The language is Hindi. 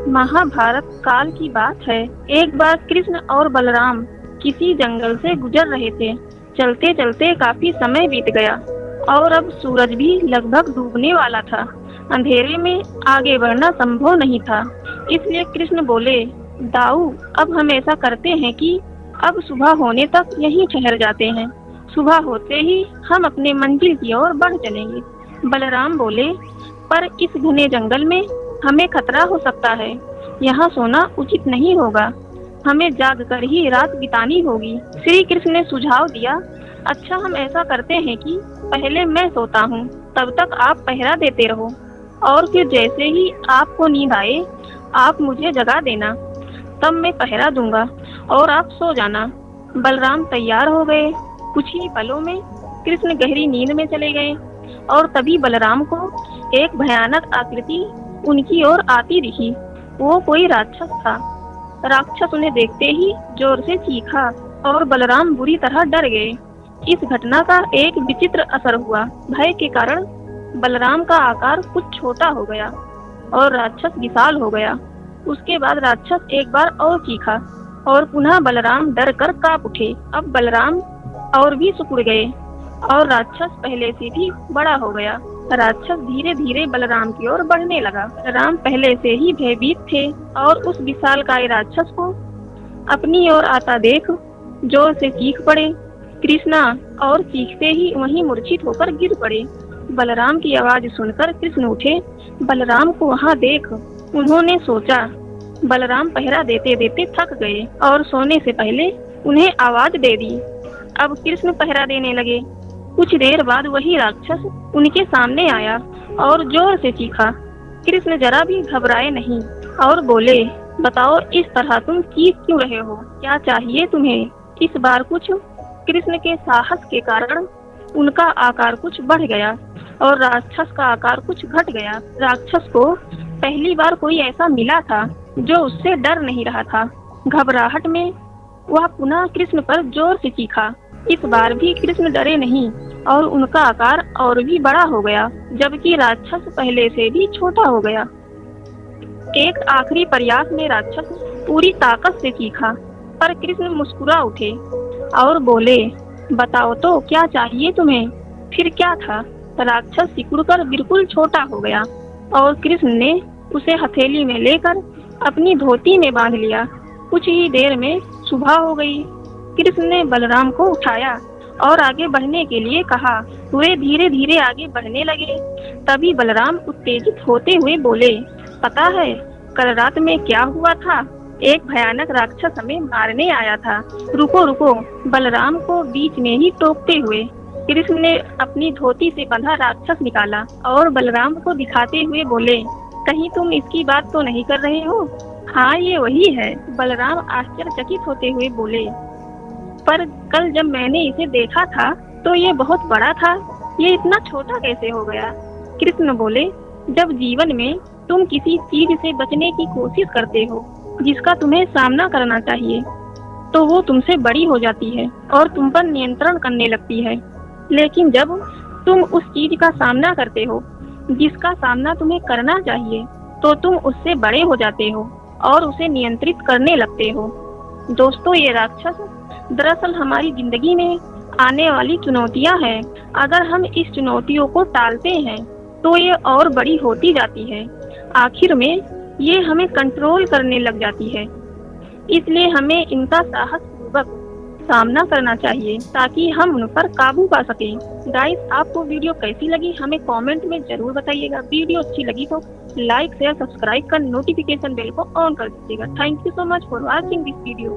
महाभारत काल की बात है। एक बार कृष्ण और बलराम किसी जंगल से गुजर रहे थे। चलते चलते काफी समय बीत गया और अब सूरज भी लगभग डूबने वाला था। अंधेरे में आगे बढ़ना संभव नहीं था। इसलिए कृष्ण बोले, दाऊ, अब हम ऐसा करते हैं कि अब सुबह होने तक यहीं ठहर जाते हैं। सुबह होते ही हम अपने मंजिल की ओर बढ़ चलेंगे। बलराम बोले, पर इस घने जंगल में हमें खतरा हो सकता है। यहाँ सोना उचित नहीं होगा। हमें जाग कर ही रात बितानी होगी। श्री कृष्ण ने सुझाव दिया, अच्छा, हम ऐसा करते हैं कि पहले मैं सोता हूँ, तब तक आप पहरा देते रहो और फिर जैसे ही आपको नींद आए आप मुझे जगा देना, तब मैं पहरा दूंगा और आप सो जाना। बलराम तैयार हो गए। कुछ ही पलों में कृष्ण गहरी नींद में चले गए और तभी बलराम को एक भयानक आकृति उनकी ओर आती दिखी। वो कोई राक्षस था। राक्षस उन्हें देखते ही जोर से चीखा और बलराम बुरी तरह डर गए। इस घटना का एक विचित्र असर हुआ। भय के कारण बलराम का आकार कुछ छोटा हो गया और राक्षस विशाल हो गया। उसके बाद राक्षस एक बार और चीखा और पुनः बलराम डर कर कांप उठे। अब बलराम और भी सिकुड़ गए और राक्षस पहले से भी बड़ा हो गया। राक्षस धीरे धीरे बलराम की ओर बढ़ने लगा। बलराम पहले से ही भयभीत थे और उस विशालकाय राक्षस को अपनी ओर आता देख जोर से चीख पड़े, कृष्णा, और चीखते ही वहीं मूर्छित होकर गिर पड़े। बलराम की आवाज सुनकर कृष्ण उठे। बलराम को वहां देख उन्होंने सोचा, बलराम पहरा देते देते थक गए और सोने से पहले उन्हें आवाज दे दी। अब कृष्ण पहरा देने लगे। कुछ देर बाद वही राक्षस उनके सामने आया और जोर से चीखा। कृष्ण जरा भी घबराए नहीं और बोले, बताओ, इस तरह तुम चीख क्यों रहे हो? क्या चाहिए तुम्हें? इस बार कुछ कृष्ण के साहस के कारण उनका आकार कुछ बढ़ गया और राक्षस का आकार कुछ घट गया। राक्षस को पहली बार कोई ऐसा मिला था जो उससे डर नहीं रहा था। घबराहट में वह पुनः कृष्ण पर जोर से चीखा। इस बार भी कृष्ण डरे नहीं और उनका आकार और भी बड़ा हो गया, जबकि राक्षस पहले से भी छोटा हो गया। एक आखिरी प्रयास में राक्षस पूरी ताकत से चीखा, पर कृष्ण मुस्कुरा उठे और बोले, बताओ तो, क्या चाहिए तुम्हें? फिर क्या था? राक्षस सिकुड़कर बिल्कुल छोटा हो गया और कृष्ण ने उसे हथेली में लेकर अपनी धोती में बांध लिया। कुछ ही देर में सुबह हो गई। कृष्ण ने बलराम को उठाया और आगे बढ़ने के लिए कहा। वे धीरे धीरे आगे बढ़ने लगे। तभी बलराम उत्तेजित होते हुए बोले, पता है कल रात में क्या हुआ था? एक भयानक राक्षस हमें मारने आया था। रुको रुको, बलराम को बीच में ही टोकते हुए कृष्ण ने अपनी धोती से बंधा राक्षस निकाला और बलराम को दिखाते हुए बोले, कहीं तुम इसकी बात तो नहीं कर रहे हो? हाँ, ये वही है। बलराम आश्चर्यचकित होते हुए बोले, पर कल जब मैंने इसे देखा था तो ये बहुत बड़ा था, ये इतना छोटा कैसे हो गया? कृष्ण बोले, जब जीवन में तुम किसी चीज से बचने की कोशिश करते हो जिसका तुम्हें सामना करना चाहिए, तो वो तुमसे बड़ी हो जाती है और तुम पर नियंत्रण करने लगती है। लेकिन जब तुम उस चीज का सामना करते हो जिसका सामना तुम्हें करना चाहिए, तो तुम उससे बड़े हो जाते हो और उसे नियंत्रित करने लगते हो। दोस्तों, ये राक्षस दरअसल हमारी जिंदगी में आने वाली चुनौतियां हैं। अगर हम इस चुनौतियों को टालते हैं तो ये और बड़ी होती जाती है। आखिर में ये हमें कंट्रोल करने लग जाती है। इसलिए हमें इनका साहसपूर्वक सामना करना चाहिए ताकि हम उन पर काबू पा सकें। गाइस, आपको वीडियो कैसी लगी हमें कमेंट में जरूर बताइएगा। वीडियो अच्छी लगी तो लाइक, शेयर, सब्सक्राइब कर नोटिफिकेशन बेल को ऑन कर दीजिएगा। Thank you so much for watching this video.